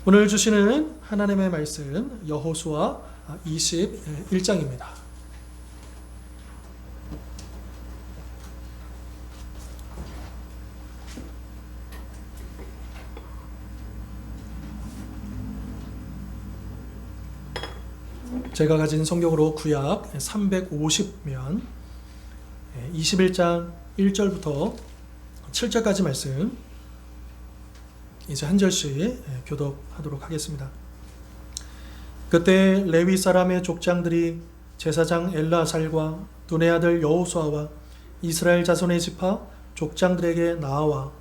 오늘 주시는 하나님의 말씀 여호수아 21장입니다. 제가 가진 성경으로 구약 350면 21장 1절부터 7절까지 말씀 이제 한 절씩 교독하도록 하겠습니다. 그때 레위 사람의 족장들이 제사장 엘라살과 눈의 아들 여호수아와 이스라엘 자손의 지파 족장들에게 나와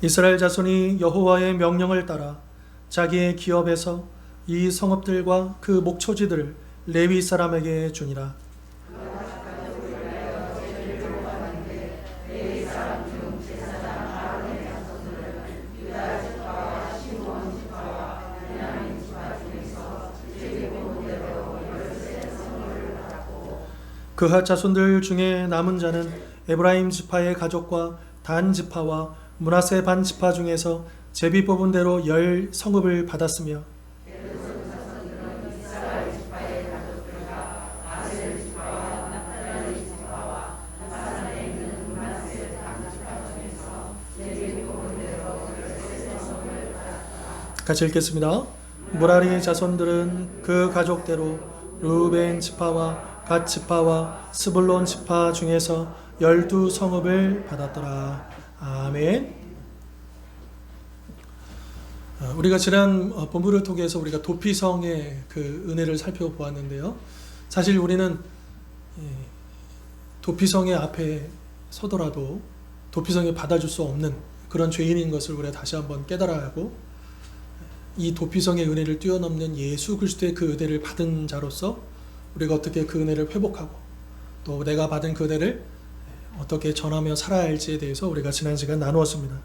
이스라엘 자손이 여호와의 명령을 따라 자기의 기업에서 이 성읍들과 그 목초지들을 레위 사람에게 주니라. 그핫 자손들 중에 남은 자는 에브라임 지파의 가족과 단 지파와 므낫세 반 지파 중에서 제비 뽑은 대로 10 성읍을 받았으며 같이 읽겠습니다. 무라리 자손들은 그 가족대로 르우벤 지파와 갓 지파와 스불론 지파 중에서 12 성읍을 받았더라. 아멘. 우리가 지난 본문을 통해서 우리가 도피성의 그 은혜를 살펴보았는데요. 사실 우리는 도피성의 앞에 서더라도 도피성에 받아줄 수 없는 그런 죄인인 것을 우리가 다시 한번 깨달아야 하고, 이 도피성의 은혜를 뛰어넘는 예수 그리스도의 그 은혜를 받은 자로서 우리가 어떻게 그 은혜를 회복하고 또 내가 받은 그 은혜를 어떻게 전하며 살아야 할지에 대해서 우리가 지난 시간 나누었습니다.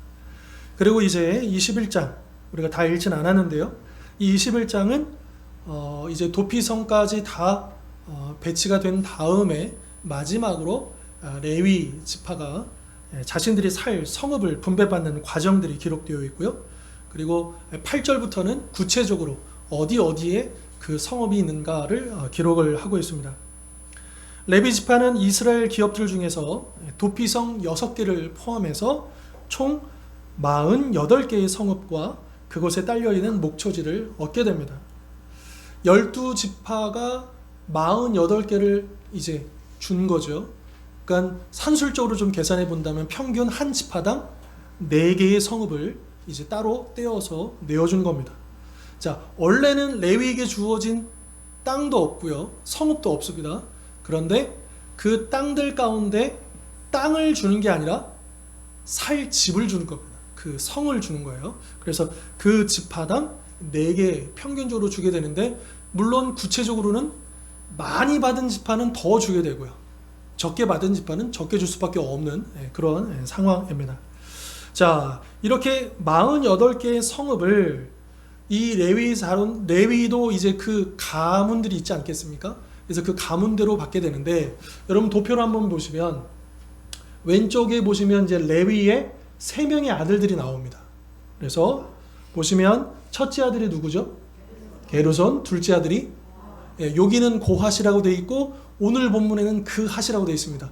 그리고 이제 21장 우리가 다 읽진 않았는데요. 이 21장은 이제 도피성까지 다 배치가 된 다음에 마지막으로 레위 지파가 자신들이 살 성읍을 분배받는 과정들이 기록되어 있고요. 그리고 8절부터는 구체적으로 어디에 그 성읍이 있는가를 기록을 하고 있습니다. 레위 지파는 이스라엘 기업들 중에서 도피성 6개를 포함해서 총 48개의 성읍과 그곳에 딸려있는 목초지를 얻게 됩니다. 12지파가 48개를 이제 준 거죠. 그러니까 산술적으로 좀 계산해 본다면 평균 한 지파당 4개의 성읍을 이제 따로 떼어서 내어준 겁니다. 자, 원래는 레위에게 주어진 땅도 없고요, 성읍도 없습니다. 그런데 그 땅들 가운데 땅을 주는 게 아니라 살 집을 주는 겁니다. 그 성을 주는 거예요. 그래서 그 지파당 4개 평균적으로 주게 되는데, 물론 구체적으로는 많이 받은 지파는 더 주게 되고요, 적게 받은 지파는 적게 줄 수밖에 없는 그런 상황입니다. 자, 이렇게 48개의 성읍을 이 레위도 이제 그 가문들이 있지 않겠습니까? 그래서 그 가문대로 받게 되는데, 여러분 도표를 한번 보시면 왼쪽에 보시면 이제 레위의 3명의 아들들이 나옵니다. 그래서 보시면 첫째 아들이 누구죠? 게르손. 둘째 아들이 여기는 고핫이라고 되어 있고 오늘 본문에는 그핫이라고 되어 있습니다.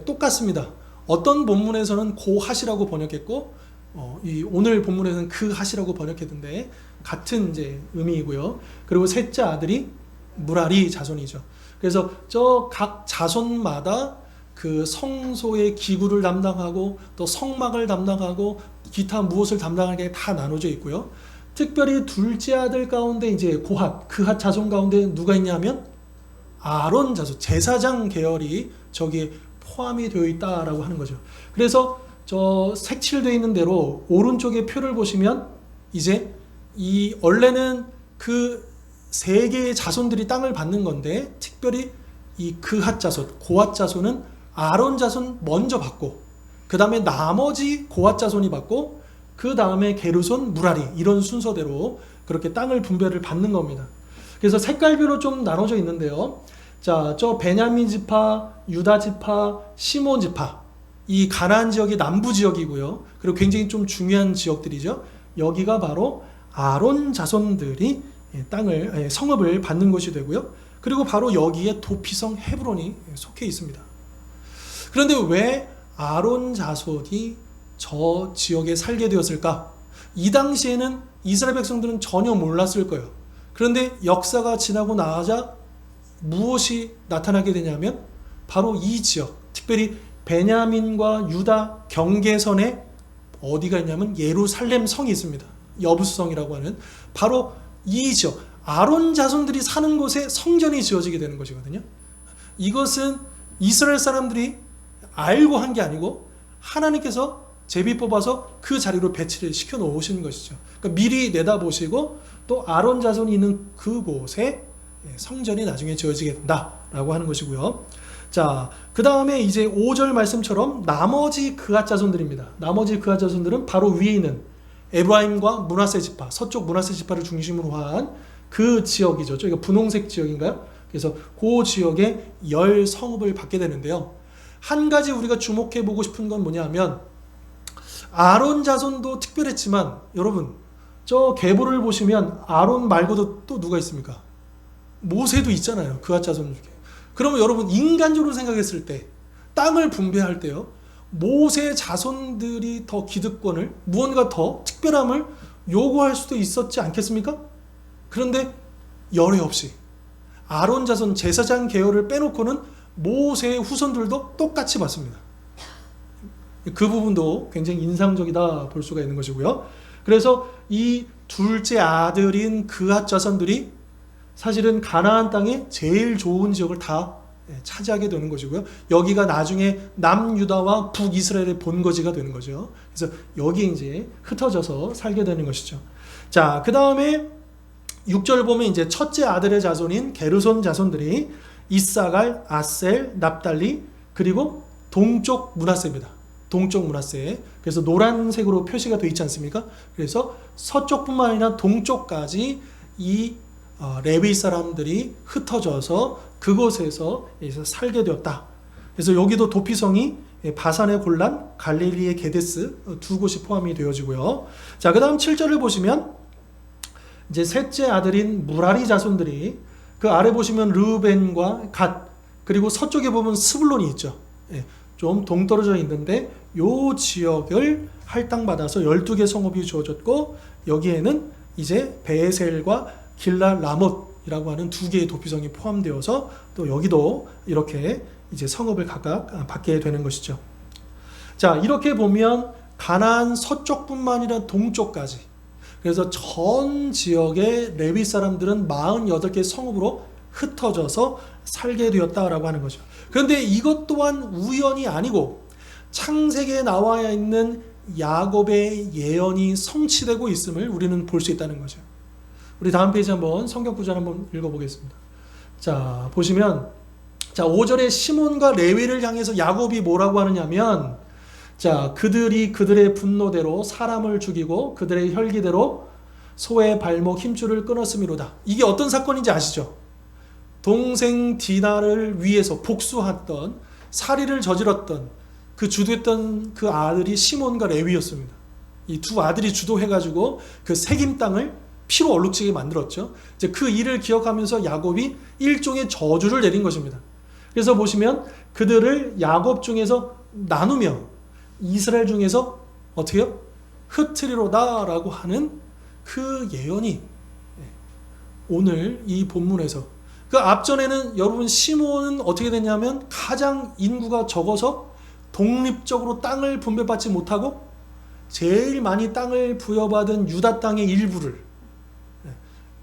똑같습니다. 어떤 본문에서는 고핫이라고 번역했고 이 오늘 본문에서는 그핫이라고 번역했는데 같은 이제 의미이고요. 그리고 셋째 아들이 무라리 자손이죠. 그래서 저 각 자손마다 그 성소의 기구를 담당하고 또 성막을 담당하고 기타 무엇을 담당하게 다 나눠져 있고요. 특별히 둘째 아들 가운데 이제 그핫 자손 가운데 누가 있냐면 아론 자손, 제사장 계열이 저기에 포함이 되어 있다라고 하는 거죠. 그래서 저 색칠되어 있는 대로 오른쪽에 표를 보시면 이제 이 원래는 그 3개의 자손들이 땅을 받는 건데, 특별히 이 그핫 자손, 고핫 자손은 아론 자손 먼저 받고 그 다음에 나머지 고핫 자손이 받고 그 다음에 게르손, 무라리 이런 순서대로 그렇게 땅을 분배를 받는 겁니다. 그래서 색깔별로 좀 나눠져 있는데요. 자, 저 베냐민 지파, 유다 지파, 시몬 지파, 이 가나안 지역이 남부 지역이고요. 그리고 굉장히 좀 중요한 지역들이죠. 여기가 바로 아론 자손들이 성읍을 받는 것이 되고요. 그리고 바로 여기에 도피성 헤브론이 속해 있습니다. 그런데 왜 아론 자손이 저 지역에 살게 되었을까? 이 당시에는 이스라엘 백성들은 전혀 몰랐을 거예요. 그런데 역사가 지나고 나자 무엇이 나타나게 되냐면 바로 이 지역, 특별히 베냐민과 유다 경계선에 어디가 있냐면 예루살렘 성이 있습니다. 여부수성이라고 하는 바로 이 지역, 아론 자손들이 사는 곳에 성전이 지어지게 되는 것이거든요. 이것은 이스라엘 사람들이 알고 한 게 아니고 하나님께서 제비 뽑아서 그 자리로 배치를 시켜 놓으시는 것이죠. 그러니까 미리 내다보시고 또 아론 자손이 있는 그곳에 성전이 나중에 지어지게 된다라고 하는 것이고요. 자, 그 다음에 이제 5절 말씀처럼 나머지 그앗 자손들입니다. 나머지 그앗 자손들은 바로 위에 있는 에브라임과 므낫세 지파, 서쪽 므낫세 지파를 중심으로 한 그 지역이죠. 저기가 분홍색 지역인가요? 그래서 그 지역에 10성읍을 받게 되는데요. 한 가지 우리가 주목해 보고 싶은 건 뭐냐면 아론 자손도 특별했지만 여러분 저 계보를 보시면 아론 말고도 또 누가 있습니까? 모세도 있잖아요. 그앗 자손 중에. 그러면 여러분 인간적으로 생각했을 때 땅을 분배할 때요. 모세 자손들이 더 기득권을 무언가 더 특별함을 요구할 수도 있었지 않겠습니까? 그런데 열애 없이 아론 자손 제사장 계열을 빼놓고는 모세의 후손들도 똑같이 받습니다. 그 부분도 굉장히 인상적이다 볼 수가 있는 것이고요. 그래서 이 둘째 아들인 그앗 자손들이 사실은 가나안 땅의 제일 좋은 지역을 다 차지하게 되는 것이고요. 여기가 나중에 남유다와 북이스라엘의 본거지가 되는 거죠. 그래서 여기에 이제 흩어져서 살게 되는 것이죠. 자, 그 다음에 6절 보면 이제 첫째 아들의 자손인 게르손 자손들이 이사갈, 아셀, 납달리 그리고 동쪽 므낫세입니다. 동쪽 므낫세. 그래서 노란색으로 표시가 되어 있지 않습니까? 그래서 서쪽뿐만 아니라 동쪽까지 이 레위 사람들이 흩어져서 그곳에서 살게 되었다. 그래서 여기도 도피성이 바산의 골란, 갈릴리의 게데스 두 곳이 포함이 되어지고요. 자, 그 다음 7절을 보시면 이제 셋째 아들인 무라리 자손들이 그 아래 보시면 르우벤과 갓 그리고 서쪽에 보면 스불론이 있죠. 좀 동떨어져 있는데 요 지역을 할당받아서 12개 성읍이 주어졌고 여기에는 이제 베에셀과 길랄 라못이라고 하는 두 개의 도피성이 포함되어서 또 여기도 이렇게 이제 성읍을 각각 받게 되는 것이죠. 자, 이렇게 보면 가나안 서쪽뿐만 아니라 동쪽까지 그래서 전 지역의 레위 사람들은 48개 성읍으로 흩어져서 살게 되었다라고 하는 거죠. 그런데 이것 또한 우연이 아니고 창세기에 나와 있는 야곱의 예언이 성취되고 있음을 우리는 볼 수 있다는 거죠. 우리 다음 페이지 한번 성경 구절 한번 읽어보겠습니다. 자, 보시면 자 5절에 시몬과 레위를 향해서 야곱이 뭐라고 하느냐면 자, 그들이 그들의 분노대로 사람을 죽이고 그들의 혈기대로 소의 발목 힘줄을 끊었음이로다. 이게 어떤 사건인지 아시죠? 동생 디나를 위해서 복수했던 살인을 저질렀던 그 주도했던 그 아들이 시몬과 레위였습니다. 이 두 아들이 주도해가지고 그 세김 땅을 피로 얼룩지게 만들었죠. 이제 그 일을 기억하면서 야곱이 일종의 저주를 내린 것입니다. 그래서 보시면 그들을 야곱 중에서 나누며 이스라엘 중에서 어떻게요? 흩트리로다 라고 하는 그 예언이 오늘 이 본문에서 그 앞전에는 여러분 시몬은 어떻게 됐냐면 가장 인구가 적어서 독립적으로 땅을 분배받지 못하고 제일 많이 땅을 부여받은 유다 땅의 일부를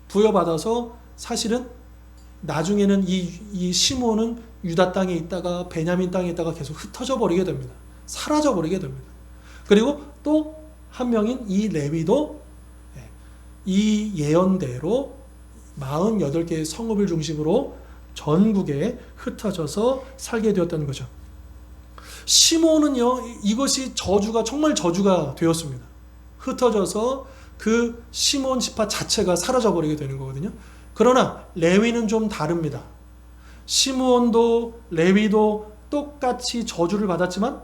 부여받아서 사실은 나중에는 이 시몬은 유다 땅에 있다가 베냐민 땅에 있다가 계속 흩어져 버리게 됩니다. 사라져 버리게 됩니다. 그리고 또 한 명인 이 레위도 이 예언대로 48개의 성읍을 중심으로 전국에 흩어져서 살게 되었다는 거죠. 시몬은요, 이것이 저주가 정말 저주가 되었습니다. 흩어져서 그 시몬 지파 자체가 사라져 버리게 되는 거거든요. 그러나 레위는 좀 다릅니다. 시므온도 레위도 똑같이 저주를 받았지만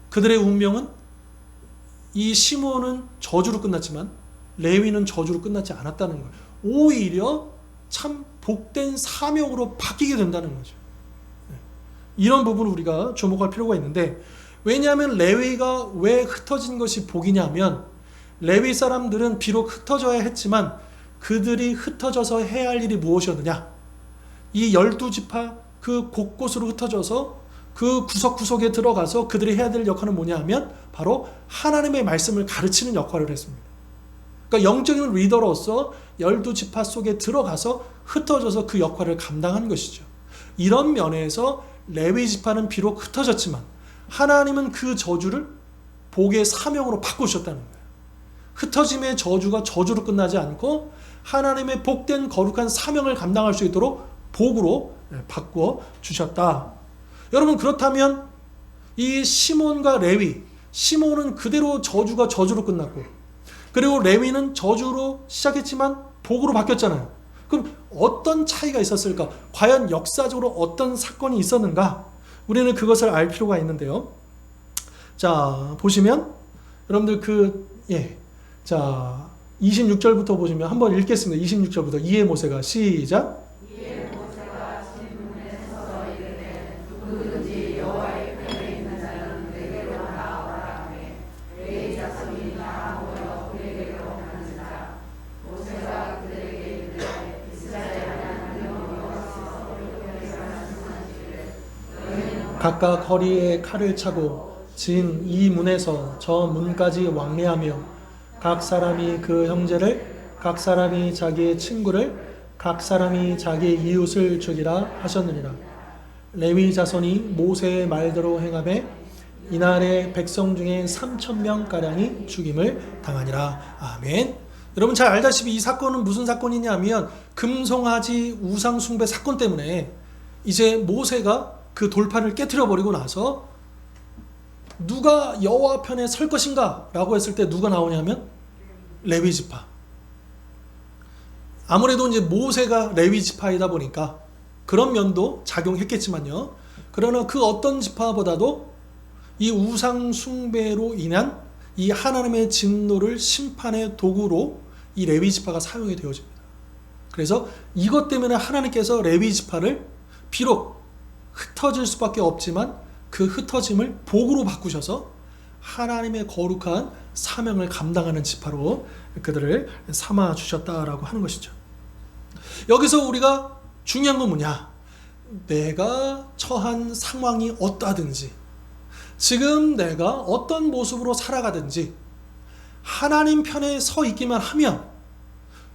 그들의 운명은, 이 시므온은 저주로 끝났지만 레위는 저주로 끝나지 않았다는 거예요. 오히려 참 복된 사명으로 바뀌게 된다는 거죠. 이런 부분을 우리가 주목할 필요가 있는데, 왜냐하면 레위가 왜 흩어진 것이 복이냐면, 레위 사람들은 비록 흩어져야 했지만 그들이 흩어져서 해야 할 일이 무엇이었느냐, 이 12지파 그 곳곳으로 흩어져서 그 구석구석에 들어가서 그들이 해야 될 역할은 뭐냐 하면 바로 하나님의 말씀을 가르치는 역할을 했습니다. 그러니까 영적인 리더로서 12지파 속에 들어가서 흩어져서 그 역할을 감당한 것이죠. 이런 면에서 레위 지파는 비록 흩어졌지만 하나님은 그 저주를 복의 사명으로 바꾸셨다는 거예요. 흩어짐의 저주가 저주로 끝나지 않고 하나님의 복된 거룩한 사명을 감당할 수 있도록 복으로 바꾸어 주셨다. 여러분, 그렇다면 이 시몬과 레위, 시몬은 그대로 저주가 저주로 끝났고, 그리고 레위는 저주로 시작했지만 복으로 바뀌었잖아요. 그럼 어떤 차이가 있었을까? 과연 역사적으로 어떤 사건이 있었는가? 우리는 그것을 알 필요가 있는데요. 자, 보시면 여러분들 자 26절부터 보시면 한번 읽겠습니다. 26절부터 이에 모세가 시작. 각각 허리에 칼을 차고 진 이 문에서 저 문까지 왕래하며 각 사람이 그 형제를, 각 사람이 자기의 친구를, 각 사람이 자기 이웃을 죽이라 하셨느니라. 레위 자손이 모세의 말대로 행하매 이날에 백성 중에 3,000명가량이 죽임을 당하니라. 아멘. 여러분 잘 알다시피 이 사건은 무슨 사건이냐면 금송아지 우상숭배 사건 때문에 이제 모세가 그 돌판을 깨트려 버리고 나서 누가 여호와 편에 설 것인가 라고 했을 때 누가 나오냐면 레위 지파. 아무래도 이제 모세가 레위 지파이다 보니까 그런 면도 작용했겠지만요. 그러나 그 어떤 지파보다도 이 우상 숭배로 인한 이 하나님의 진노를 심판의 도구로 이 레위 지파가 사용이 되어집니다. 그래서 이것 때문에 하나님께서 레위 지파를 비록 흩어질 수밖에 없지만 그 흩어짐을 복으로 바꾸셔서 하나님의 거룩한 사명을 감당하는 지파로 그들을 삼아 주셨다라고 하는 것이죠. 여기서 우리가 중요한 건 뭐냐? 내가 처한 상황이 어떠하든지, 지금 내가 어떤 모습으로 살아가든지 하나님 편에 서 있기만 하면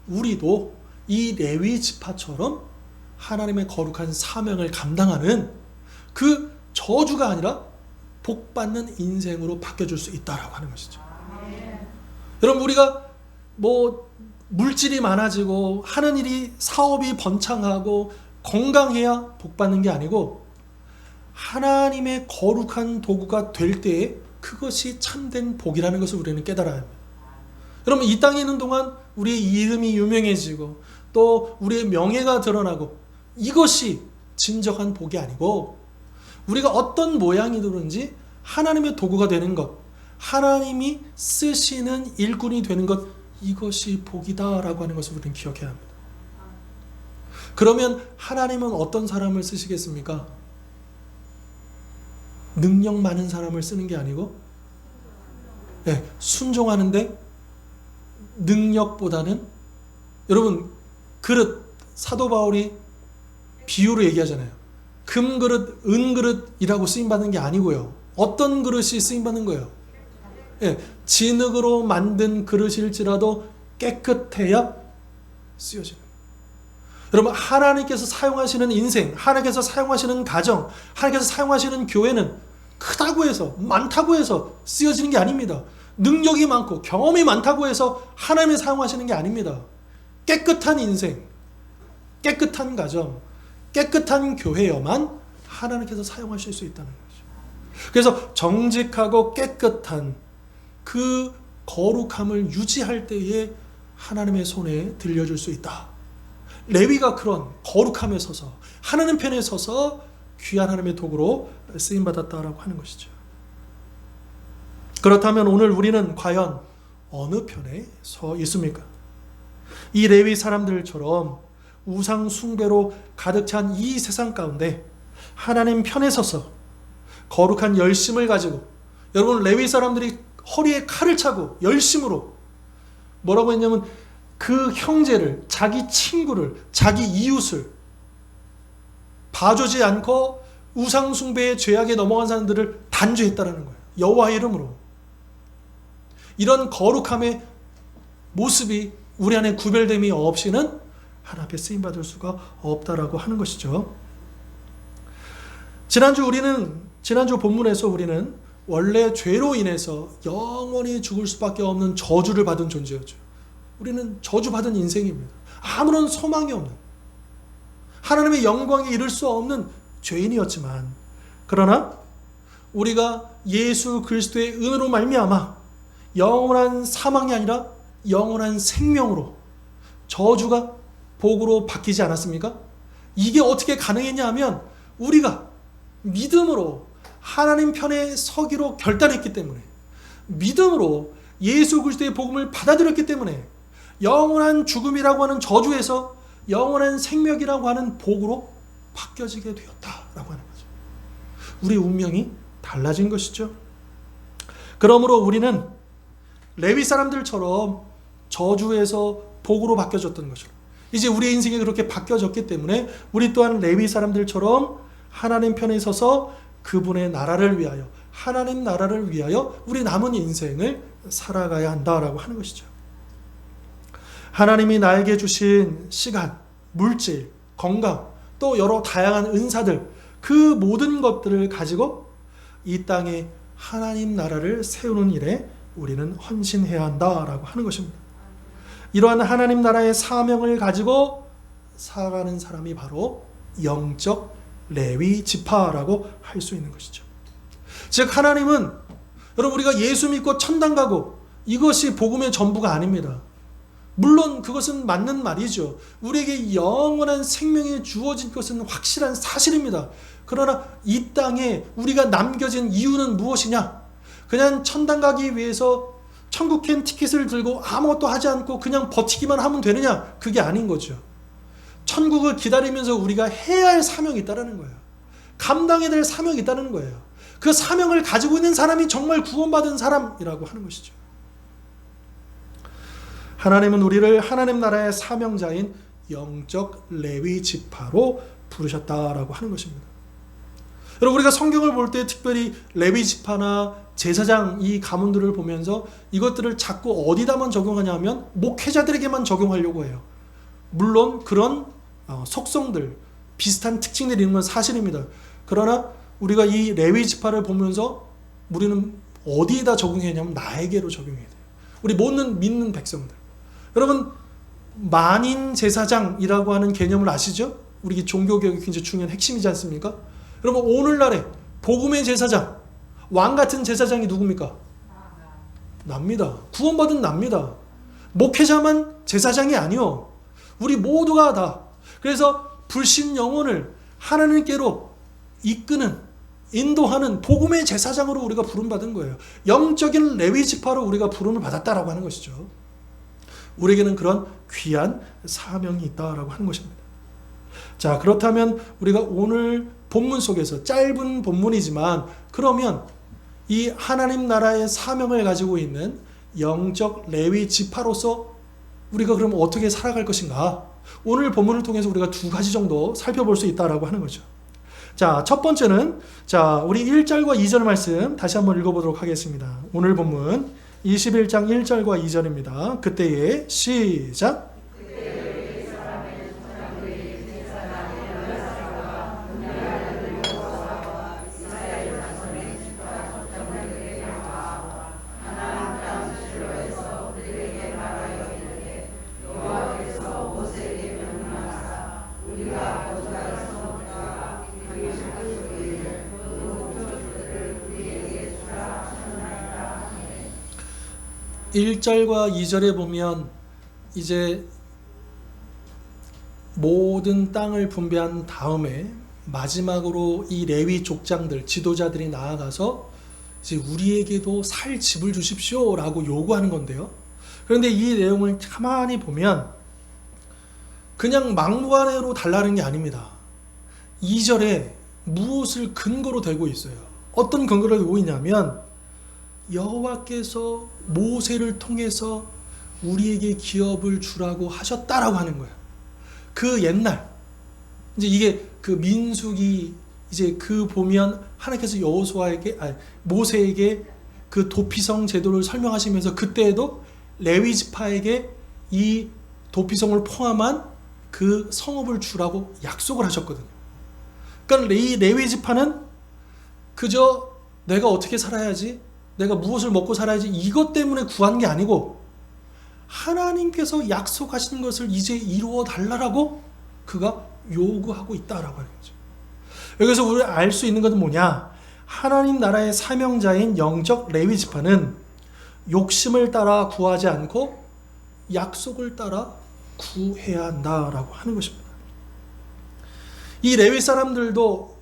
우리도 이 레위 지파처럼 하나님의 거룩한 사명을 감당하는 그 저주가 아니라 복받는 인생으로 바뀌어줄 수 있다라고 하는 것이죠. 여러분, 우리가 물질이 많아지고 하는 일이, 사업이 번창하고 건강해야 복받는 게 아니고 하나님의 거룩한 도구가 될 때에 그것이 참된 복이라는 것을 우리는 깨달아야 합니다. 여러분, 이 땅에 있는 동안 우리의 이름이 유명해지고 또 우리의 명예가 드러나고 이것이 진정한 복이 아니고, 우리가 어떤 모양이 되든지 하나님의 도구가 되는 것, 하나님이 쓰시는 일꾼이 되는 것, 이것이 복이다라고 하는 것을 우리는 기억해야 합니다. 그러면 하나님은 어떤 사람을 쓰시겠습니까? 능력 많은 사람을 쓰는 게 아니고 순종하는데 능력보다는, 여러분 그릇, 사도 바울이 비유로 얘기하잖아요. 금그릇, 은그릇이라고 쓰임받는 게 아니고요. 어떤 그릇이 쓰임받는 거예요? 진흙으로 만든 그릇일지라도 깨끗해야 쓰여지는 거예요. 여러분, 하나님께서 사용하시는 인생, 하나님께서 사용하시는 가정, 하나님께서 사용하시는 교회는 크다고 해서, 많다고 해서 쓰여지는 게 아닙니다. 능력이 많고 경험이 많다고 해서 하나님이 사용하시는 게 아닙니다. 깨끗한 인생, 깨끗한 가정, 깨끗한 교회여만 하나님께서 사용하실 수 있다는 거죠. 그래서 정직하고 깨끗한 그 거룩함을 유지할 때에 하나님의 손에 들려줄 수 있다. 레위가 그런 거룩함에 서서 하나님 편에 서서 귀한 하나님의 도구로 쓰임받았다라고 하는 것이죠. 그렇다면 오늘 우리는 과연 어느 편에 서 있습니까? 이 레위 사람들처럼 우상 숭배로 가득 찬 이 세상 가운데 하나님 편에 서서 거룩한 열심을 가지고, 여러분 레위 사람들이 허리에 칼을 차고 열심으로 뭐라고 했냐면 그 형제를, 자기 친구를, 자기 이웃을 봐주지 않고 우상 숭배의 죄악에 넘어간 사람들을 단죄했다라는 거예요. 여호와의 이름으로. 이런 거룩함의 모습이 우리 안에 구별됨이 없이는 하나님 앞에 쓰임받을 수가 없다라고 하는 것이죠. 지난주 본문에서 우리는 원래 죄로 인해서 영원히 죽을 수밖에 없는 저주를 받은 존재였죠. 우리는 저주받은 인생입니다. 아무런 소망이 없는, 하나님의 영광에 이를 수 없는 죄인이었지만, 그러나 우리가 예수 그리스도의 은혜로 말미암아 영원한 사망이 아니라 영원한 생명으로, 저주가 복으로 바뀌지 않았습니까? 이게 어떻게 가능했냐 하면 우리가 믿음으로 하나님 편에 서기로 결단했기 때문에, 믿음으로 예수 그리스도의 복음을 받아들였기 때문에 영원한 죽음이라고 하는 저주에서 영원한 생명이라고 하는 복으로 바뀌어지게 되었다라고 하는 거죠. 우리 운명이 달라진 것이죠. 그러므로 우리는 레위 사람들처럼 저주에서 복으로 바뀌어졌던 것이죠. 이제 우리의 인생이 그렇게 바뀌어졌기 때문에 우리 또한 레위 사람들처럼 하나님 편에 서서 그분의 나라를 위하여, 하나님 나라를 위하여 우리 남은 인생을 살아가야 한다라고 하는 것이죠. 하나님이 나에게 주신 시간, 물질, 건강, 또 여러 다양한 은사들, 그 모든 것들을 가지고 이 땅에 하나님 나라를 세우는 일에 우리는 헌신해야 한다라고 하는 것입니다. 이러한 하나님 나라의 사명을 가지고 살아가는 사람이 바로 영적 레위 지파라고 할 수 있는 것이죠. 즉 하나님은, 여러분 우리가 예수 믿고 천당 가고 이것이 복음의 전부가 아닙니다. 물론 그것은 맞는 말이죠. 우리에게 영원한 생명이 주어진 것은 확실한 사실입니다. 그러나 이 땅에 우리가 남겨진 이유는 무엇이냐? 그냥 천당 가기 위해서 천국행 티켓을 들고 아무것도 하지 않고 그냥 버티기만 하면 되느냐? 그게 아닌 거죠. 천국을 기다리면서 우리가 해야 할 사명이 있다는 거예요. 감당해야 될 사명이 있다는 거예요. 그 사명을 가지고 있는 사람이 정말 구원받은 사람이라고 하는 것이죠. 하나님은 우리를 하나님 나라의 사명자인 영적 레위 지파로 부르셨다라고 하는 것입니다. 여러분 우리가 성경을 볼 때 특별히 레위 지파나 제사장 이 가문들을 보면서 이것들을 자꾸 어디다만 적용하냐면 목회자들에게만 적용하려고 해요. 물론 그런 속성들, 비슷한 특징들이 있는 건 사실입니다. 그러나 우리가 이 레위 지파를 보면서 우리는 어디에다 적용해야 하냐면 나에게로 적용해야 돼요. 우리 모든 믿는 백성들. 여러분 만인 제사장이라고 하는 개념을 아시죠? 우리 종교개혁이 굉장히 중요한 핵심이지 않습니까? 여러분 오늘날에 복음의 제사장, 왕 같은 제사장이 누굽니까? 납니다. 구원받은 납니다. 목회자만 제사장이 아니요. 우리 모두가 다. 그래서 불신 영혼을 하나님께로 이끄는, 인도하는 복음의 제사장으로 우리가 부름받은 거예요. 영적인 레위 지파로 우리가 부름을 받았다라고 하는 것이죠. 우리에게는 그런 귀한 사명이 있다라고 하는 것입니다. 자, 그렇다면 우리가 오늘 본문 속에서, 짧은 본문이지만 그러면 이 하나님 나라의 사명을 가지고 있는 영적 레위 지파로서 우리가 그럼 어떻게 살아갈 것인가? 오늘 본문을 통해서 우리가 두 가지 정도 살펴볼 수 있다라고 하는 거죠. 자, 첫 번째는 우리 1절과 2절 말씀 다시 한번 읽어보도록 하겠습니다. 오늘 본문 21장 1절과 2절입니다. 그때에 시작. 1절과 2절에 보면 이제 모든 땅을 분배한 다음에 마지막으로 이 레위 족장들, 지도자들이 나아가서 이제 우리에게도 살 집을 주십시오 라고 요구하는 건데요. 그런데 이 내용을 가만히 보면 그냥 막무가내로 달라는 게 아닙니다. 2절에 무엇을 근거로 대고 있어요. 어떤 근거를 대고 있냐면 여호와께서 모세를 통해서 우리에게 기업을 주라고 하셨다라고 하는 거예요. 그 옛날 이제 이게 그 민수기 이제 그 보면 하나님께서 모세에게 그 도피성 제도를 설명하시면서 그때에도 레위 지파에게 이 도피성을 포함한 그 성읍을 주라고 약속을 하셨거든요. 그러니까 이 레위 지파는 그저 내가 어떻게 살아야지, 내가 무엇을 먹고 살아야지 이것 때문에 구한 게 아니고 하나님께서 약속하신 것을 이제 이루어 달라고 그가 요구하고 있다라고 하는 거죠. 여기서 우리가 알 수 있는 것은 뭐냐? 하나님 나라의 사명자인 영적 레위 지파는 욕심을 따라 구하지 않고 약속을 따라 구해야 한다라고 하는 것입니다. 이 레위 사람들도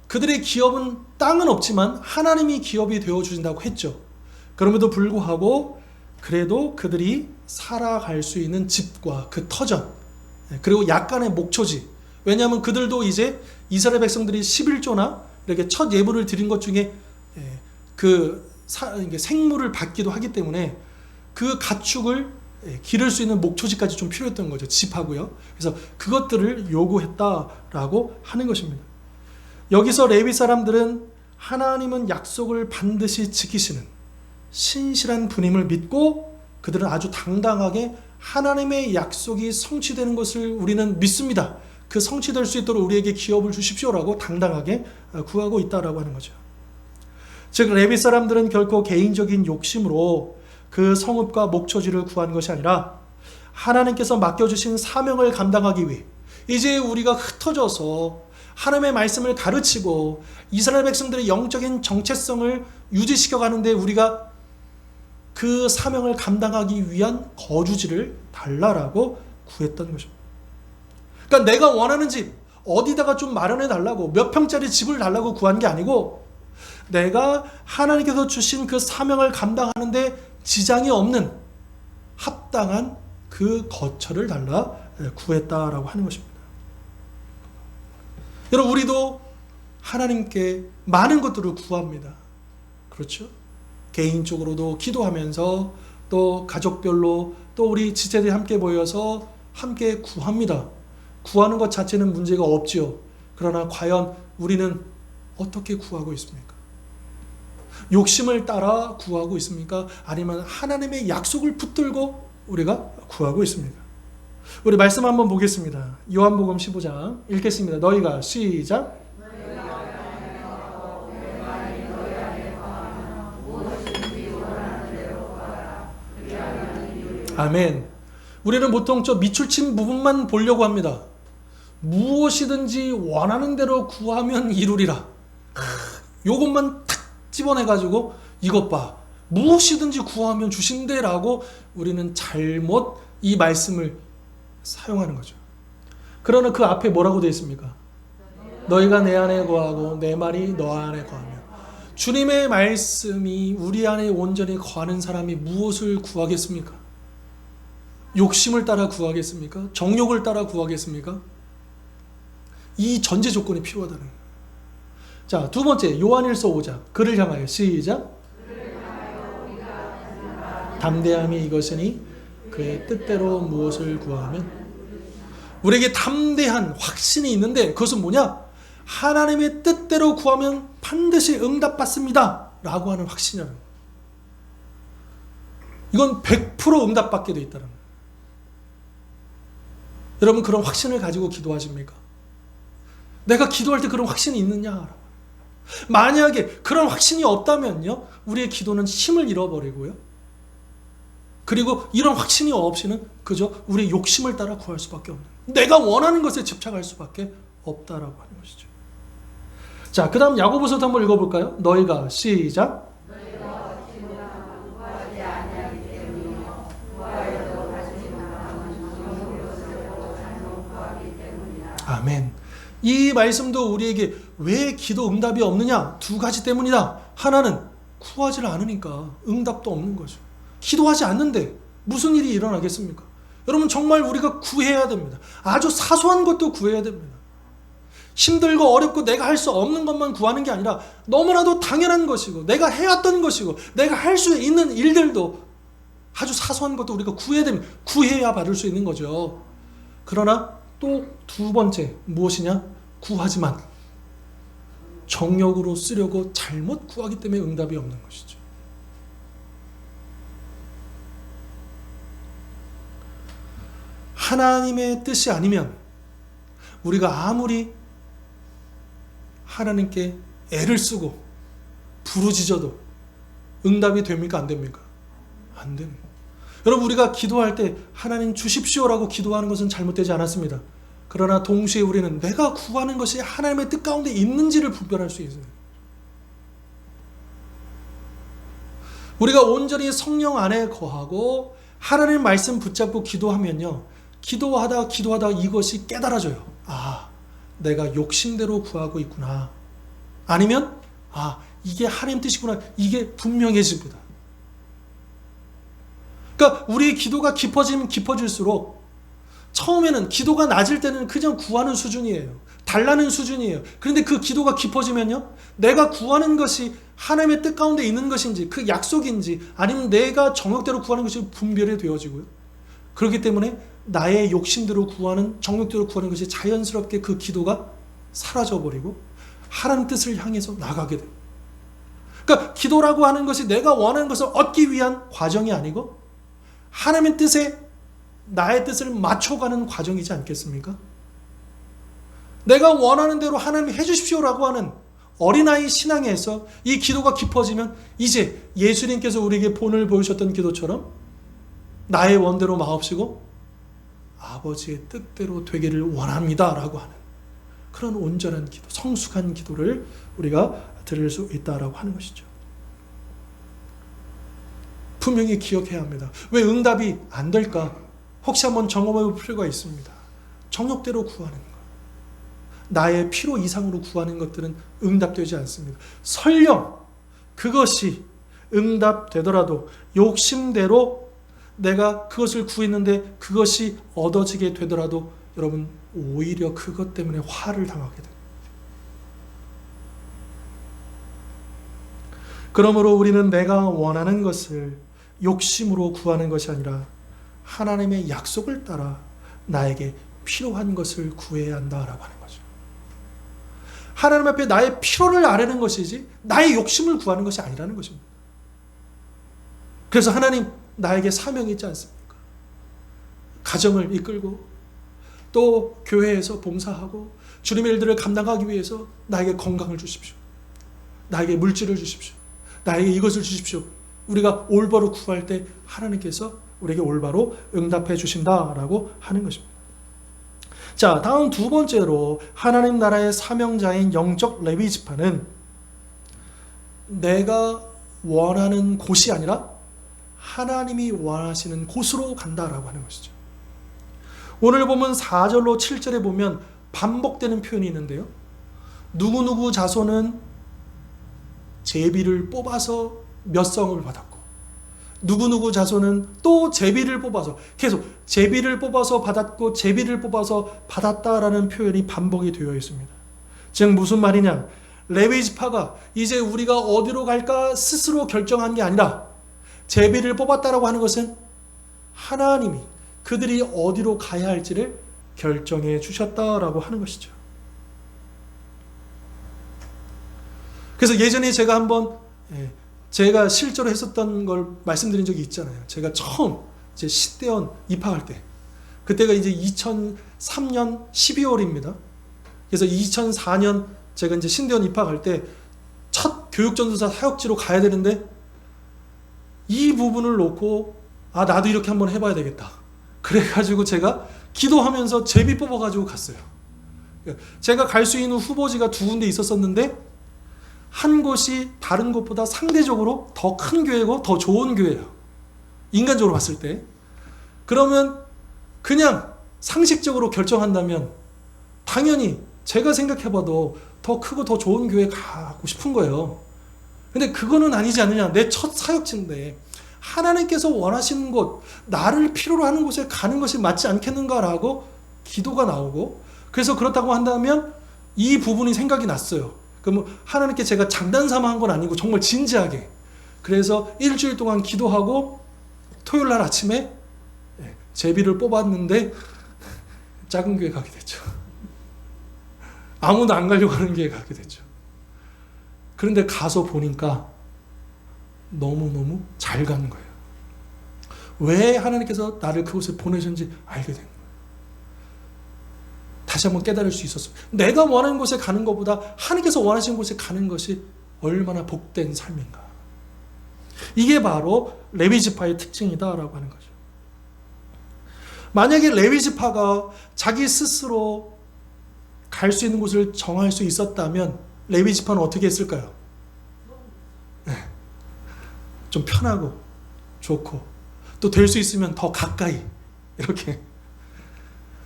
그들의 기업은 땅은 없지만 하나님이 기업이 되어 주신다고 했죠. 그럼에도 불구하고 그래도 그들이 살아갈 수 있는 집과 그 터전 그리고 약간의 목초지, 왜냐하면 그들도 이제 이스라엘 백성들이 11조나 이렇게 첫 예물을 드린 것 중에 생물을 받기도 하기 때문에 그 가축을 기를 수 있는 목초지까지 좀 필요했던 거죠. 집하고요. 그래서 그것들을 요구했다라고 하는 것입니다. 여기서 레위 사람들은 하나님은 약속을 반드시 지키시는 신실한 분임을 믿고 그들은 아주 당당하게 하나님의 약속이 성취되는 것을 우리는 믿습니다. 그 성취될 수 있도록 우리에게 기업을 주십시오라고 당당하게 구하고 있다라고 하는 거죠. 즉 레위 사람들은 결코 개인적인 욕심으로 그 성읍과 목초지를 구한 것이 아니라 하나님께서 맡겨주신 사명을 감당하기 위해 이제 우리가 흩어져서 하나님의 말씀을 가르치고 이스라엘 백성들의 영적인 정체성을 유지시켜 가는데 우리가 그 사명을 감당하기 위한 거주지를 달라라고 구했던 것입니다. 그러니까 내가 원하는 집 어디다가 좀 마련해 달라고 몇 평짜리 집을 달라고 구한 게 아니고 내가 하나님께서 주신 그 사명을 감당하는데 지장이 없는 합당한 그 거처를 달라 구했다라고 하는 것입니다. 여러분 우리도 하나님께 많은 것들을 구합니다. 그렇죠? 개인적으로도 기도하면서 또 가족별로 또 우리 지체들이 함께 모여서 함께 구합니다. 구하는 것 자체는 문제가 없지요. 그러나 과연 우리는 어떻게 구하고 있습니까? 욕심을 따라 구하고 있습니까? 아니면 하나님의 약속을 붙들고 우리가 구하고 있습니까? 우리 말씀 한번 보겠습니다. 요한복음 15장 읽겠습니다. 너희가 시작. 아멘. 우리는 보통 저 밑줄 친 부분만 보려고 합니다. 무엇이든지 원하는 대로 구하면 이루리라. 요것만 탁 집어내가지고 이것 봐. 무엇이든지 구하면 주신대라고 우리는 잘못 이 말씀을 사용하는 거죠. 그러나 그 앞에 뭐라고 되어 있습니까? 너희가 내 안에 거하고 내 말이 너 안에 거하며. 주님의 말씀이 우리 안에 온전히 거하는 사람이 무엇을 구하겠습니까? 욕심을 따라 구하겠습니까? 정욕을 따라 구하겠습니까? 이 전제 조건이 필요하다는 거예요. 자, 두 번째 요한일서 5장 그를 향하여 시작. 담대함이 이것이니 그의 뜻대로 무엇을 구하면 우리에게 담대한 확신이 있는데 그것은 뭐냐? 하나님의 뜻대로 구하면 반드시 응답받습니다 라고 하는 확신이라는 거예요. 이건 100% 응답받게 돼 있다는 거예요. 여러분 그런 확신을 가지고 기도하십니까? 내가 기도할 때 그런 확신이 있느냐? 만약에 그런 확신이 없다면요, 우리의 기도는 힘을 잃어버리고요. 그리고 이런 확신이 없이는 그저 우리의 욕심을 따라 구할 수밖에 없는, 내가 원하는 것에 집착할 수밖에 없다라고 하는 것이죠. 자, 그 다음 야고보서도 한번 읽어볼까요? 너희가 시작. 아멘. 이 말씀도 우리에게 왜 기도 응답이 없느냐? 두 가지 때문이다. 하나는 구하지 않으니까 응답도 없는 거죠. 기도하지 않는데 무슨 일이 일어나겠습니까? 여러분, 정말 우리가 구해야 됩니다. 아주 사소한 것도 구해야 됩니다. 힘들고 어렵고 내가 할 수 없는 것만 구하는 게 아니라 너무나도 당연한 것이고 내가 해왔던 것이고 내가 할 수 있는 일들도 아주 사소한 것도 우리가 구해야 됩니다. 구해야 받을 수 있는 거죠. 그러나 또 두 번째 무엇이냐? 구하지만 정욕으로 쓰려고 잘못 구하기 때문에 응답이 없는 것이죠. 하나님의 뜻이 아니면 우리가 아무리 하나님께 애를 쓰고 부르짖어도 응답이 됩니까? 안 됩니까? 안 됩니다. 여러분, 우리가 기도할 때 하나님 주십시오라고 기도하는 것은 잘못되지 않았습니다. 그러나 동시에 우리는 내가 구하는 것이 하나님의 뜻 가운데 있는지를 분별할 수 있어요. 우리가 온전히 성령 안에 거하고 하나님 말씀 붙잡고 기도하면요, 기도하다 이것이 깨달아져요. 아, 내가 욕심대로 구하고 있구나. 아니면 이게 하나님 뜻이구나. 이게 분명해집니다. 그러니까 우리의 기도가 깊어지면 깊어질수록 처음에는 기도가 낮을 때는 그냥 구하는 수준이에요. 달라는 수준이에요. 그런데 그 기도가 깊어지면요, 내가 구하는 것이 하나님의 뜻 가운데 있는 것인지 그 약속인지 아니면 내가 정욕대로 구하는 것이 분별이 되어지고요. 그렇기 때문에 나의 욕심대로 구하는, 정욕대로 구하는 것이 자연스럽게 그 기도가 사라져버리고 하나님 뜻을 향해서 나가게 됩니다. 그러니까 기도라고 하는 것이 내가 원하는 것을 얻기 위한 과정이 아니고 하나님의 뜻에 나의 뜻을 맞춰가는 과정이지 않겠습니까? 내가 원하는 대로 하나님 해주십시오라고 하는 어린아이 신앙에서 이 기도가 깊어지면 이제 예수님께서 우리에게 본을 보여주셨던 기도처럼 나의 원대로 마옵시고 아버지의 뜻대로 되기를 원합니다 라고 하는 그런 온전한 기도, 성숙한 기도를 우리가 드릴 수 있다라고 하는 것이죠. 분명히 기억해야 합니다. 왜 응답이 안 될까? 혹시 한번 점검해 볼 필요가 있습니다. 정욕대로 구하는 것, 나의 필요 이상으로 구하는 것들은 응답되지 않습니다. 설령 그것이 응답되더라도 욕심대로 내가 그것을 구했는데 그것이 얻어지게 되더라도 여러분, 오히려 그것 때문에 화를 당하게 됩니다. 그러므로 우리는 내가 원하는 것을 욕심으로 구하는 것이 아니라 하나님의 약속을 따라 나에게 필요한 것을 구해야 한다라고 하는 거죠. 하나님 앞에 나의 필요를 아뢰는 것이지 나의 욕심을 구하는 것이 아니라는 것입니다. 그래서 하나님, 나에게 사명이 있지 않습니까? 가정을 이끌고 또 교회에서 봉사하고 주님의 일들을 감당하기 위해서 나에게 건강을 주십시오. 나에게 물질을 주십시오. 나에게 이것을 주십시오. 우리가 올바로 구할 때 하나님께서 우리에게 올바로 응답해 주신다라고 하는 것입니다. 자, 다음 두 번째로 하나님 나라의 사명자인 영적 레위 지파는 내가 원하는 곳이 아니라 하나님이 원하시는 곳으로 간다라고 하는 것이죠. 오늘 보면 4절로 7절에 보면 반복되는 표현이 있는데요. 누구누구 자손은 제비를 뽑아서 몇 성을 받았고 누구누구 자손은 또 제비를 뽑아서 계속 제비를 뽑아서 받았고 제비를 뽑아서 받았다라는 표현이 반복이 되어 있습니다. 즉 무슨 말이냐? 레위 지파가 이제 우리가 어디로 갈까 스스로 결정한 게 아니라 제비를 뽑았다라고 하는 것은 하나님이 그들이 어디로 가야 할지를 결정해 주셨다라고 하는 것이죠. 그래서 예전에 제가 한번 제가 실제로 했었던 걸 말씀드린 적이 있잖아요. 제가 처음 이제 신대원 입학할 때, 그때가 이제 2003년 12월입니다. 그래서 2004년 제가 이제 신대원 입학할 때 첫 교육전도사 사역지로 가야 되는데 이 부분을 놓고 나도 이렇게 한번 해봐야 되겠다. 그래가지고 제가 기도하면서 제비 뽑아가지고 갔어요. 제가 갈 수 있는 후보지가 두 군데 있었었는데 한 곳이 다른 곳보다 상대적으로 더 큰 교회고 더 좋은 교회예요. 인간적으로 봤을 때. 그러면 그냥 상식적으로 결정한다면 당연히 제가 생각해봐도 더 크고 더 좋은 교회 가고 싶은 거예요. 근데 그거는 아니지 않느냐. 내 첫 사역지인데 하나님께서 원하시는 곳, 나를 필요로 하는 곳에 가는 것이 맞지 않겠는가라고 기도가 나오고, 그래서 그렇다고 한다면 이 부분이 생각이 났어요. 그럼 하나님께 제가 장난삼아 한 건 아니고 정말 진지하게, 그래서 일주일 동안 기도하고 토요일 날 아침에 제비를 뽑았는데 작은 교회 가게 됐죠. 아무도 안 가려고 하는 교회 가게 됐죠. 그런데 가서 보니까 너무너무 잘 가는 거예요. 왜 하나님께서 나를 그곳에 보내셨는지 알게 된 거예요. 다시 한번 깨달을 수 있었어요. 내가 원하는 곳에 가는 것보다 하나님께서 원하시는 곳에 가는 것이 얼마나 복된 삶인가. 이게 바로 레위지파의 특징이다라고 하는 거죠. 만약에 레위지파가 자기 스스로 갈 수 있는 곳을 정할 수 있었다면 레위지파는 어떻게 했을까요? 좀 편하고 좋고 또 될 수 있으면 더 가까이, 이렇게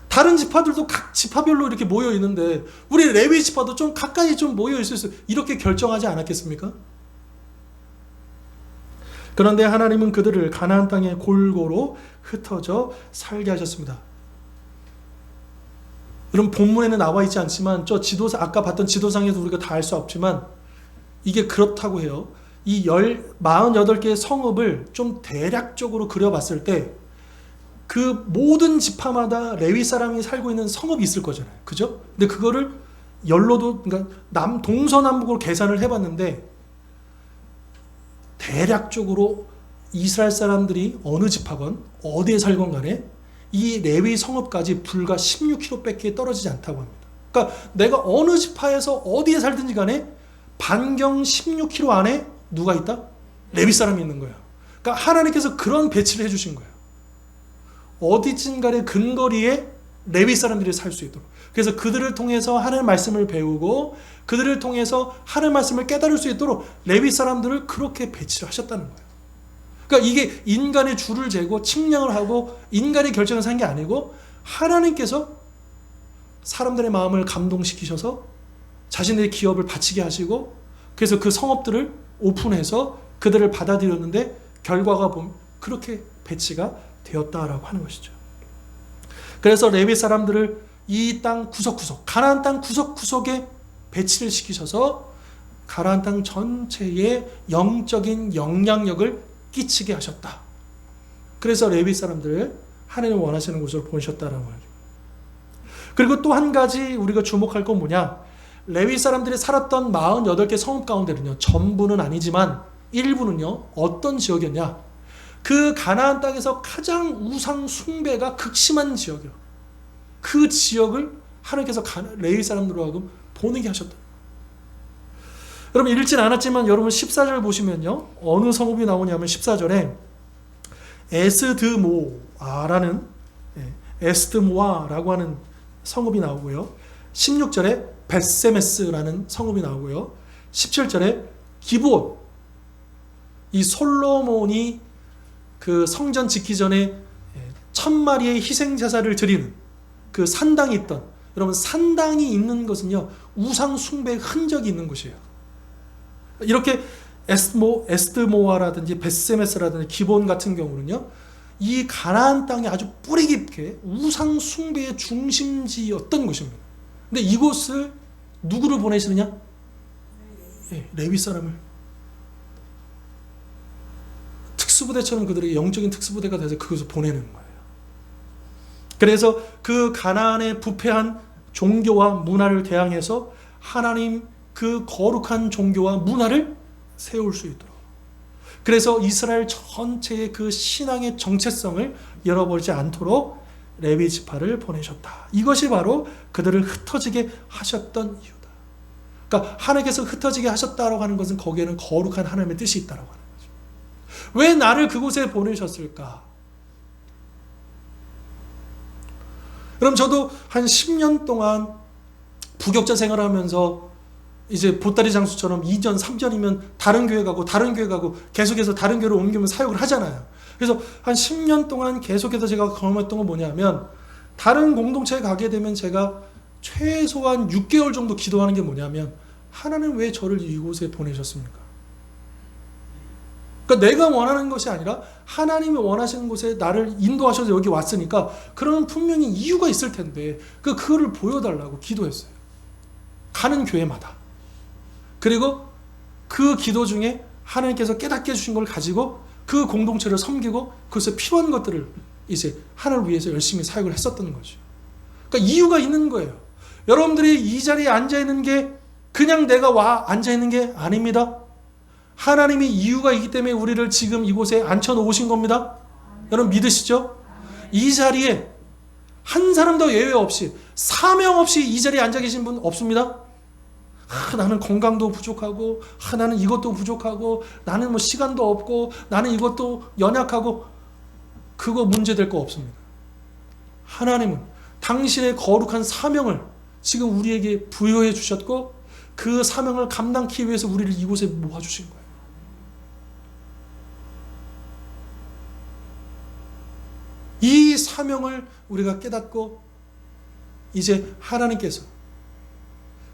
다른 지파들도 각 지파별로 이렇게 모여 있는데 우리 레위 지파도 좀 가까이 좀 모여 있을 수, 이렇게 결정하지 않았겠습니까? 그런데 하나님은 그들을 가나안 땅에 골고루 흩어져 살게 하셨습니다. 여러분, 본문에는 나와 있지 않지만 저 지도상, 아까 봤던 지도상에서 우리가 다 알 수 없지만 이게 그렇다고 해요. 이 48개의 성읍을 좀 대략적으로 그려봤을 때 그 모든 지파마다 레위 사람이 살고 있는 성읍이 있을 거잖아요. 그죠? 근데 그거를 열로도, 그러니까 동서남북으로 계산을 해봤는데 대략적으로 이스라엘 사람들이 어느 지파건 어디에 살건 간에 이 레위 성읍까지 불과 16km밖에 떨어지지 않다고 합니다. 그러니까 내가 어느 지파에서 어디에 살든지 간에 반경 16km 안에 누가 있다? 레위 사람이 있는 거예요. 그러니까 하나님께서 그런 배치를 해주신 거예요. 어디든 간에 근거리에 레위 사람들이 살 수 있도록. 그래서 그들을 통해서 하나님의 말씀을 배우고 그들을 통해서 하나님의 말씀을 깨달을 수 있도록 레위 사람들을 그렇게 배치를 하셨다는 거예요. 그러니까 이게 인간의 줄을 재고 측량을 하고 인간의 결정에서 한 게 아니고 하나님께서 사람들의 마음을 감동시키셔서 자신의 기업을 바치게 하시고, 그래서 그 성읍들을 오픈해서 그들을 받아들였는데 결과가 보면 그렇게 배치가 되었다라고 하는 것이죠. 그래서 레위 사람들을 이 땅 구석구석, 가나안 땅 구석구석에 배치를 시키셔서 가나안 땅 전체에 영적인 영향력을 끼치게 하셨다. 그래서 레위 사람들을 하나님 원하시는 곳으로 보내셨다라고 하죠. 그리고 또 한 가지 우리가 주목할 건 뭐냐? 레위 사람들이 살았던 48개 성읍 가운데는요, 전부는 아니지만 일부는요, 어떤 지역이었냐? 그 가나안 땅에서 가장 우상 숭배가 극심한 지역이요. 그 지역을 하나님께서 레위 사람들로 하여금 보내게 하셨다. 여러분, 읽진 않았지만 여러분 14절 보시면요, 어느 성읍이 나오냐면 14절에 에스드모아라고 하는 성읍이 나오고요, 16절에 벳세메스라는 성읍이 나오고요, 17절에 기브온, 이 솔로몬이 그 성전 짓기 전에 1000마리의 희생제사를 드리는 그 산당이 있던, 여러분 산당이 있는 것은요, 우상 숭배의 흔적이 있는 곳이에요. 이렇게 에스드모아라든지 벳세메스라든지 기브온 같은 경우는요, 이 가나안 땅에 아주 뿌리 깊게 우상 숭배의 중심지였던 곳입니다. 근데 이곳을 누구를 보내시느냐? 레위 사람을. 특수부대처럼 그들이 영적인 특수부대가 돼서 그것을 보내는 거예요. 그래서 그 가나안의 부패한 종교와 문화를 대항해서 하나님 그 거룩한 종교와 문화를 세울 수 있도록, 그래서 이스라엘 전체의 그 신앙의 정체성을 잃어버리지 않도록 레위 지파를 보내셨다. 이것이 바로 그들을 흩어지게 하셨던 이유다. 그러니까 하나님께서 흩어지게 하셨다라고 하는 것은 거기에는 거룩한 하나님의 뜻이 있다라고 하는 거죠. 왜 나를 그곳에 보내셨을까? 그럼 저도 한 10년 동안 부격자 생활하면서 이제 보따리 장수처럼 2전, 3전이면 다른 교회 가고 계속해서 다른 교회로 옮기면 사역을 하잖아요. 그래서 한 10년 동안 계속해서 제가 경험했던 건 뭐냐면, 다른 공동체에 가게 되면 제가 최소한 6개월 정도 기도하는 게 뭐냐면, 하나님 왜 저를 이곳에 보내셨습니까? 그러니까 내가 원하는 것이 아니라 하나님이 원하시는 곳에 나를 인도하셔서 여기 왔으니까 그러면 분명히 이유가 있을 텐데 그거를 보여달라고 기도했어요. 가는 교회마다. 그리고 그 기도 중에 하나님께서 깨닫게 해주신 걸 가지고 그 공동체를 섬기고 그것에 필요한 것들을 이제 하나님을 위해서 열심히 사역을 했었던 거죠. 그러니까 이유가 있는 거예요. 여러분들이 이 자리에 앉아있는 게 그냥 내가 와 앉아있는 게 아닙니다. 하나님이 이유가 있기 때문에 우리를 지금 이곳에 앉혀놓으신 겁니다. 여러분 믿으시죠? 이 자리에 한 사람도 예외 없이 사명 없이 이 자리에 앉아 계신 분 없습니다. 나는 건강도 부족하고 나는 이것도 부족하고 나는 뭐 시간도 없고 나는 이것도 연약하고 그거 문제될 거 없습니다. 하나님은 당신의 거룩한 사명을 지금 우리에게 부여해 주셨고 그 사명을 감당하기 위해서 우리를 이곳에 모아주신 거예요. 이 사명을 우리가 깨닫고 이제 하나님께서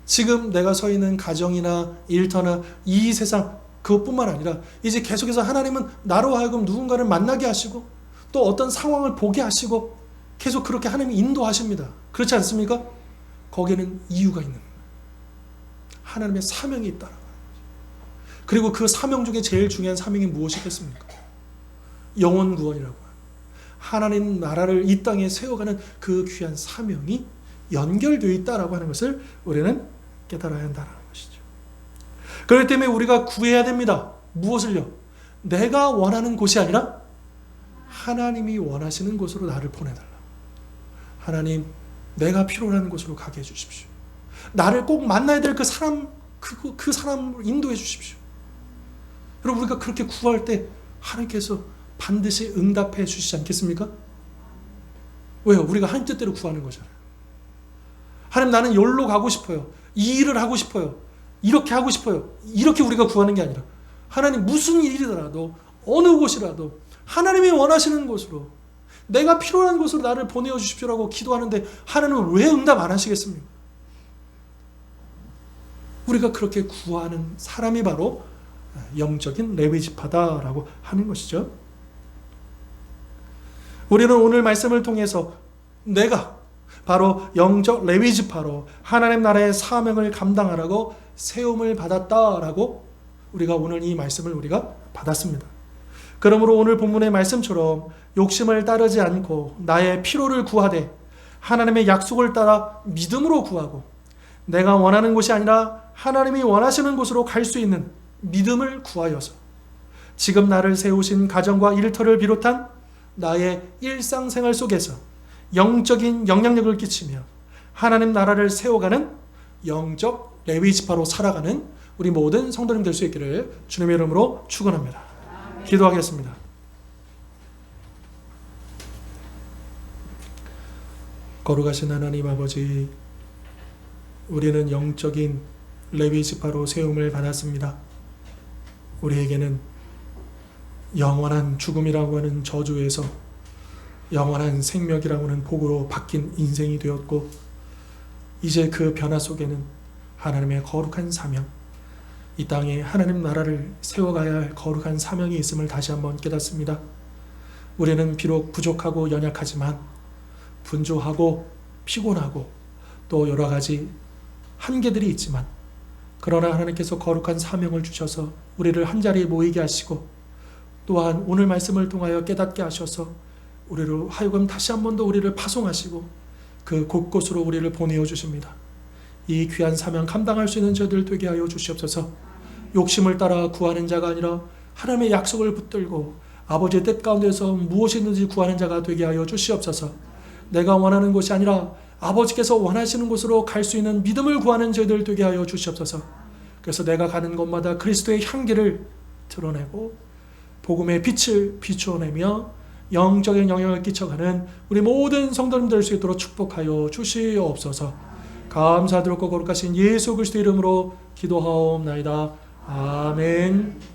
지금 내가 서 있는 가정이나 일터나 이 세상 그것뿐만 아니라 이제 계속해서 하나님은 나로 하여금 누군가를 만나게 하시고 또 어떤 상황을 보게 하시고 계속 그렇게 하나님이 인도하십니다. 그렇지 않습니까? 거기에는 이유가 있는 거예요. 하나님의 사명이 있다는 거예요. 그리고 그 사명 중에 제일 중요한 사명이 무엇이겠습니까? 영혼 구원이라고. 하나님 나라를 이 땅에 세워가는 그 귀한 사명이 연결되어 있다라고 하는 것을 우리는 깨달아야 한다는 것이죠. 그렇기 때문에 우리가 구해야 됩니다. 무엇을요? 내가 원하는 곳이 아니라 하나님이 원하시는 곳으로 나를 보내달라. 하나님, 내가 필요한 곳으로 가게 해주십시오. 나를 꼭 만나야 될 그 사람, 그 사람을 인도해 주십시오. 여러분, 우리가 그렇게 구할 때 하나님께서 반드시 응답해 주시지 않겠습니까? 왜요? 우리가 하나님 뜻대로 구하는 거잖아요. 하나님, 나는 여기로 가고 싶어요. 이 일을 하고 싶어요. 이렇게 하고 싶어요. 이렇게 우리가 구하는 게 아니라 하나님 무슨 일이더라도 어느 곳이라도 하나님이 원하시는 곳으로 내가 필요한 곳으로 나를 보내어 주십시오라고 기도하는데 하나님은 왜 응답 안 하시겠습니까? 우리가 그렇게 구하는 사람이 바로 영적인 레위 지파다라고 하는 것이죠. 우리는 오늘 말씀을 통해서 내가 바로 영적 레위 지파로 하나님 나라의 사명을 감당하라고 세움을 받았다라고 우리가 오늘 이 말씀을 우리가 받았습니다. 그러므로 오늘 본문의 말씀처럼 욕심을 따르지 않고 나의 필요를 구하되 하나님의 약속을 따라 믿음으로 구하고 내가 원하는 곳이 아니라 하나님이 원하시는 곳으로 갈 수 있는 믿음을 구하여서 지금 나를 세우신 가정과 일터를 비롯한 나의 일상생활 속에서 영적인 영향력을 끼치며 하나님 나라를 세워가는 영적 레위 지파로 살아가는 우리 모든 성도님 될 수 있기를 주님의 이름으로 축원합니다. 기도하겠습니다. 거룩하신 하나님 아버지, 우리는 영적인 레위 지파로 세움을 받았습니다. 우리에게는 영원한 죽음이라고 하는 저주에서 영원한 생명이라고 하는 복으로 바뀐 인생이 되었고 이제 그 변화 속에는 하나님의 거룩한 사명, 이 땅에 하나님 나라를 세워가야 할 거룩한 사명이 있음을 다시 한번 깨닫습니다. 우리는 비록 부족하고 연약하지만 분주하고 피곤하고 또 여러 가지 한계들이 있지만 그러나 하나님께서 거룩한 사명을 주셔서 우리를 한자리에 모이게 하시고 또한 오늘 말씀을 통하여 깨닫게 하셔서 우리를 하여금 다시 한 번 더 우리를 파송하시고 그 곳곳으로 우리를 보내어 주십니다. 이 귀한 사명 감당할 수 있는 저들 되게 하여 주시옵소서. 욕심을 따라 구하는 자가 아니라 하나님의 약속을 붙들고 아버지의 뜻 가운데서 무엇이든지 구하는 자가 되게 하여 주시옵소서. 내가 원하는 곳이 아니라 아버지께서 원하시는 곳으로 갈 수 있는 믿음을 구하는 저들 되게 하여 주시옵소서. 그래서 내가 가는 곳마다 그리스도의 향기를 드러내고 복음의 빛을 비추어내며 영적인 영향을 끼쳐가는 우리 모든 성도님 될 수 있도록 축복하여 주시옵소서. 감사드리고 거룩하신 예수 그리스도 이름으로 기도하옵나이다. 아멘.